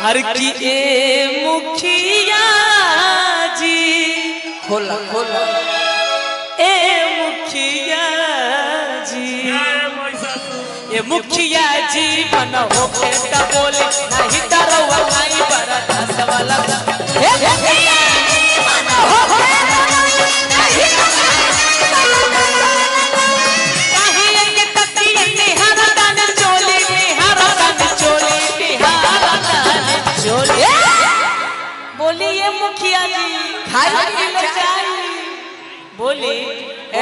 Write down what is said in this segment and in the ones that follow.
हर की ए मुखिया जी खोला खोला ए मुखिया जी ये मुखिया जी मन हो खेता बोले नहीं डरवा नहीं बड़ा दस वाला ए मुखिया जी मन हो खेता नहीं काहे के तकिए निहार दान चोली निहार दान चोली निहार दान चोली बोलिए मुखिया जी खाई ले जाई बोली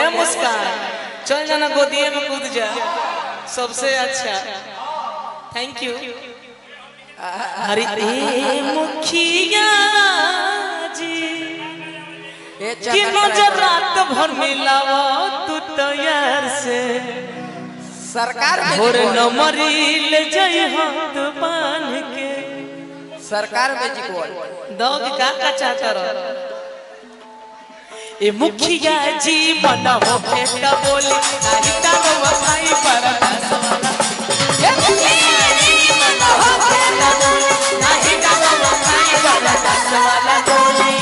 ए मुस्कान चल जाना गोदिए में कूद जा सबसे अच्छा थैंक यू अरे ए मुखिया जी कि नजर रात भर मिलावा तू तैयार से सरकार और न मरील जय हाथ बांध के सरकार में जी बोल दौग का चाहता रह ए मुखिया जी मन हो फेंका बोली नहीं डरवा भाई पर ए मुखिया जी मन हो फेंका बोली नहीं डरवा भाई पर दस वाला बोली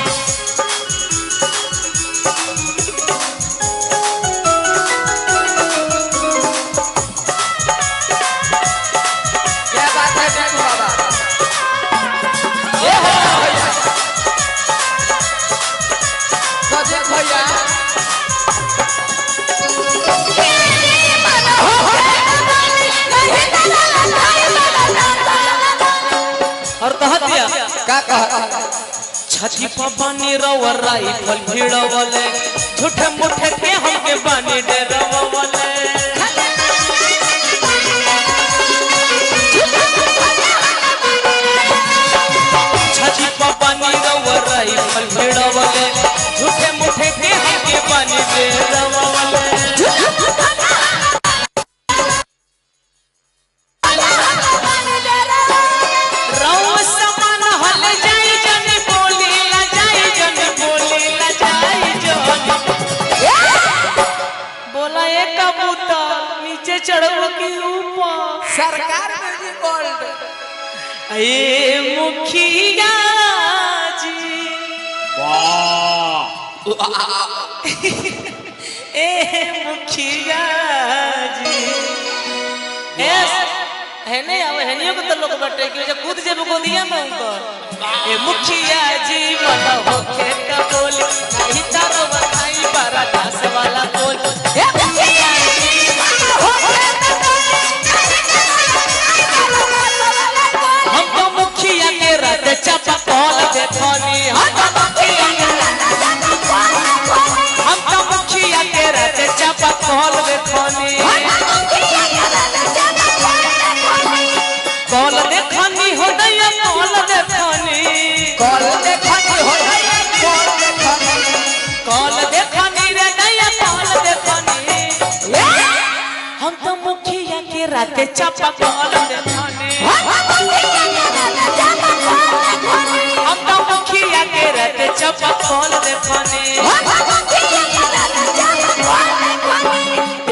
क्या बात है टेकू बाबा ये हो भैया सजे भैया और कह दिया का कहा छठी पबनी रवर राइफल भिड़वले झूठे मुठे के हमके बानी डरवले छठी पबनी रवर राइफल भिड़वले झूठे मुठे के हमके बानी डरवले चढ़ो के ऊपर सरकार में जी बोल ए मुखिया जी ए मुखिया जी है नहीं अब है नहीं को तो लोग बैठे कि जब कूद जे को दिया मैं उनको ए मुखिया जी मन हो खेत बोली नहीं डरवा खाई बड़ा दस वाला बोल ए मुखिया जी मन हो हमको मुखिया के रत चपा कॉल दे थानी हमको मुखिया के रत चपा कॉल दे थानी कॉल दे खानी हो दैया कॉल दे खानी कॉल देखनी हो कॉल देखनी कॉल दे खानी रे दैया कॉल दे खानी हम तो मुखिया के रत चपा कॉल दे थानी हम तो मुखिया के रत चपा कॉल दे थानी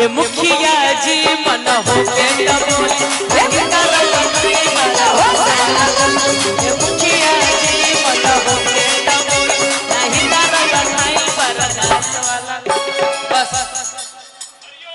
ए मुखिया